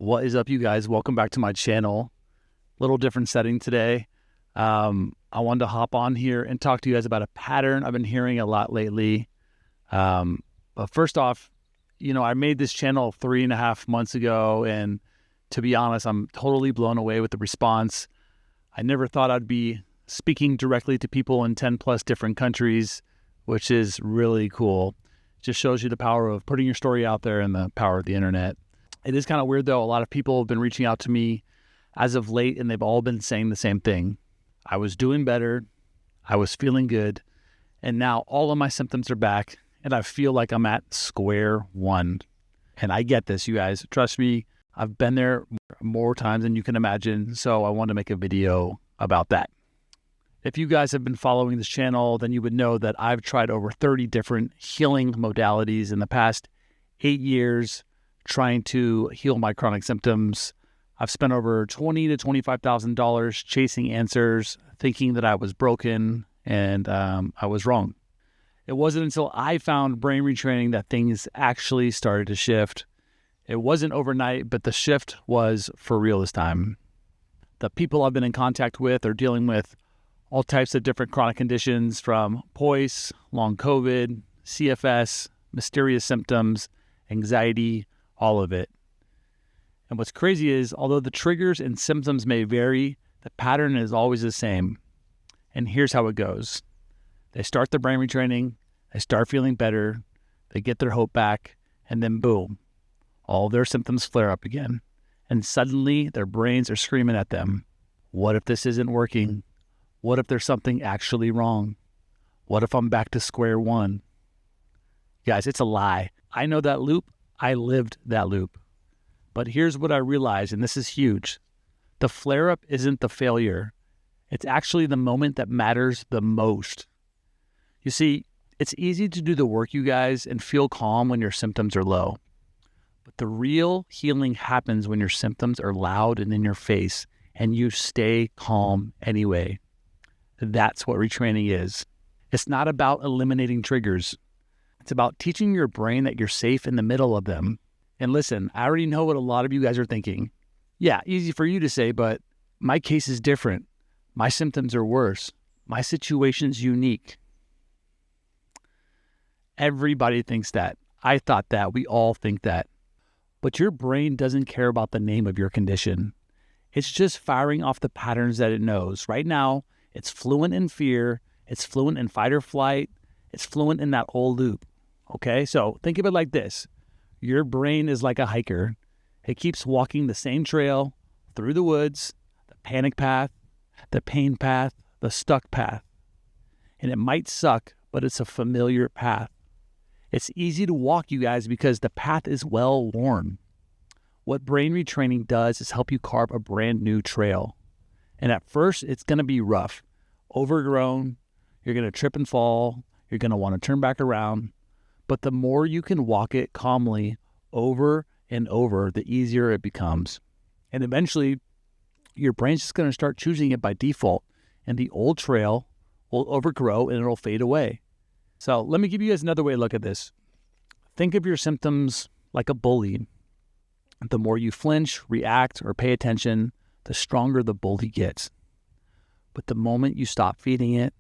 What is up, you guys? Welcome back to my channel. Little different setting today. I wanted to hop on here and talk to you guys about a pattern I've been hearing a lot lately. But first off, I made this channel 3.5 months ago, and to be honest, I'm totally blown away with the response. I never thought I'd be speaking directly to people in 10 plus different countries, which is really cool. It just shows you the power of putting your story out there and the power of the internet. It is kind of weird, though. A lot of people have been reaching out to me as of late, and they've all been saying the same thing. I was doing better. I was feeling good. And now all of my symptoms are back, and I feel like I'm at square one. And I get this, you guys. Trust me, I've been there more times than you can imagine. So I want to make a video about that. If you guys have been following this channel, then you would know that I've tried over 30 different healing modalities in the past 8 years trying to heal my chronic symptoms. I've spent over $20,000 to $25,000 chasing answers, thinking that I was broken, and I was wrong. It wasn't until I found brain retraining that things actually started to shift. It wasn't overnight, but the shift was for real this time. The people I've been in contact with are dealing with all types of different chronic conditions, from POIS, long COVID, CFS, mysterious symptoms, anxiety, all of it. And what's crazy is, although the triggers and symptoms may vary, the pattern is always the same. And here's how it goes. They start the brain retraining, they start feeling better, they get their hope back, and then boom, all their symptoms flare up again. And suddenly their brains are screaming at them, what if this isn't working? What if there's something actually wrong? What if I'm back to square one? Guys, it's a lie. I know that loop. I lived that loop. But here's what I realized, and this is huge. The flare-up isn't the failure. It's actually the moment that matters the most. You see, it's easy to do the work, you guys, and feel calm when your symptoms are low. But the real healing happens when your symptoms are loud and in your face, and you stay calm anyway. That's what retraining is. It's not about eliminating triggers. It's about teaching your brain that you're safe in the middle of them. And listen, I already know what a lot of you guys are thinking. Yeah, easy for you to say, but my case is different. My symptoms are worse. My situation's unique. Everybody thinks that. I thought that. We all think that. But your brain doesn't care about the name of your condition. It's just firing off the patterns that it knows. Right now, it's fluent in fear. It's fluent in fight or flight. It's fluent in that old loop. Okay, so think of it like this. Your brain is like a hiker. It keeps walking the same trail through the woods, the panic path, the pain path, the stuck path. And it might suck, but it's a familiar path. It's easy to walk, you guys, because the path is well worn. What brain retraining does is help you carve a brand new trail. And at first, it's going to be rough, overgrown. You're going to trip and fall. You're going to want to turn back around. But the more you can walk it calmly over and over, the easier it becomes. And eventually, your brain's just going to start choosing it by default. And the old trail will overgrow and it'll fade away. So let me give you guys another way to look at this. Think of your symptoms like a bully. The more you flinch, react, or pay attention, the stronger the bully gets. But the moment you stop feeding it,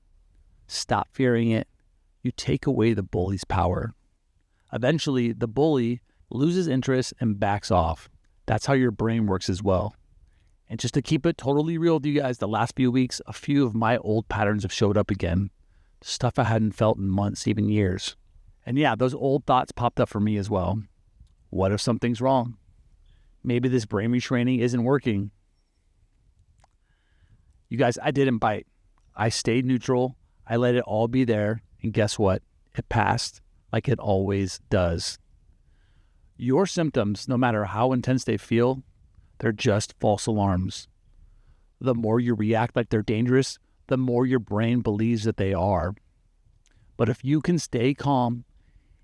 stop fearing it, you take away the bully's power. Eventually, the bully loses interest and backs off. That's how your brain works as well. And just to keep it totally real with you guys, the last few weeks, a few of my old patterns have showed up again. Stuff I hadn't felt in months, even years. And yeah, those old thoughts popped up for me as well. What if something's wrong? Maybe this brain retraining isn't working. You guys, I didn't bite. I stayed neutral. I let it all be there. And guess what? It passed like it always does. Your symptoms, no matter how intense they feel, they're just false alarms. The more you react like they're dangerous, the more your brain believes that they are. But if you can stay calm,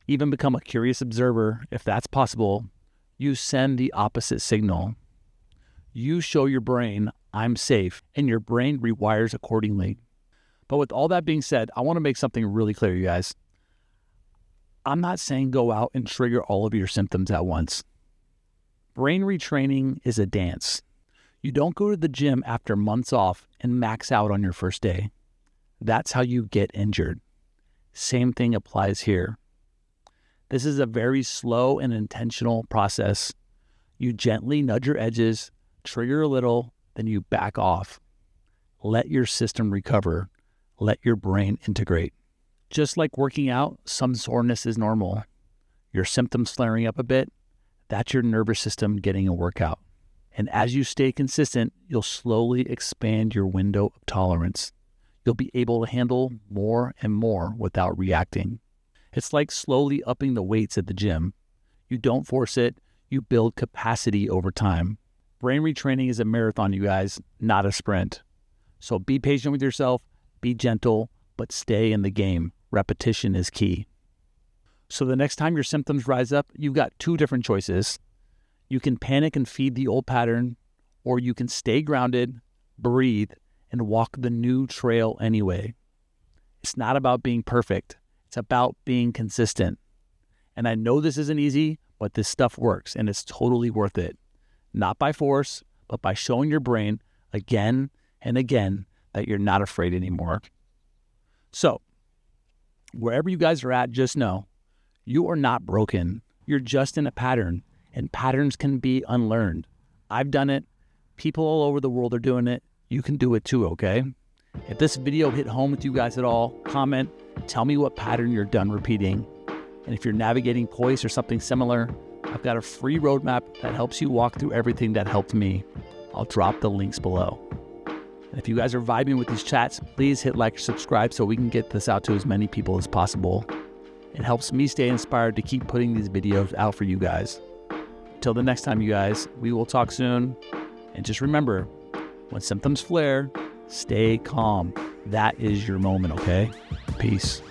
even become a curious observer, if that's possible, you send the opposite signal. You show your brain, I'm safe, and your brain rewires accordingly. But with all that being said, I want to make something really clear, you guys. I'm not saying go out and trigger all of your symptoms at once. Brain retraining is a dance. You don't go to the gym after months off and max out on your first day. That's how you get injured. Same thing applies here. This is a very slow and intentional process. You gently nudge your edges, trigger a little, then you back off. Let your system recover. Let your brain integrate. Just like working out, some soreness is normal. Your symptoms flaring up a bit, that's your nervous system getting a workout. And as you stay consistent, you'll slowly expand your window of tolerance. You'll be able to handle more and more without reacting. It's like slowly upping the weights at the gym. You don't force it, you build capacity over time. Brain retraining is a marathon, you guys, not a sprint. So be patient with yourself, be gentle, but stay in the game. Repetition is key. So the next time your symptoms rise up, you've got two different choices. You can panic and feed the old pattern, or you can stay grounded, breathe, and walk the new trail anyway. It's not about being perfect. It's about being consistent. And I know this isn't easy, but this stuff works, and it's totally worth it. Not by force, but by showing your brain again and again that you're not afraid anymore. So, wherever you guys are at, just know you are not broken. You're just in a pattern, and patterns can be unlearned. I've done it. People all over the world are doing it. You can do it too, okay? If this video hit home with you guys at all, comment, tell me what pattern you're done repeating. And if you're navigating POIS or something similar, I've got a free roadmap that helps you walk through everything that helped me. I'll drop the links below. And if you guys are vibing with these chats, please hit like or subscribe so we can get this out to as many people as possible. It helps me stay inspired to keep putting these videos out for you guys. Until the next time, you guys, we will talk soon. And just remember, when symptoms flare, stay calm. That is your moment, okay? Peace.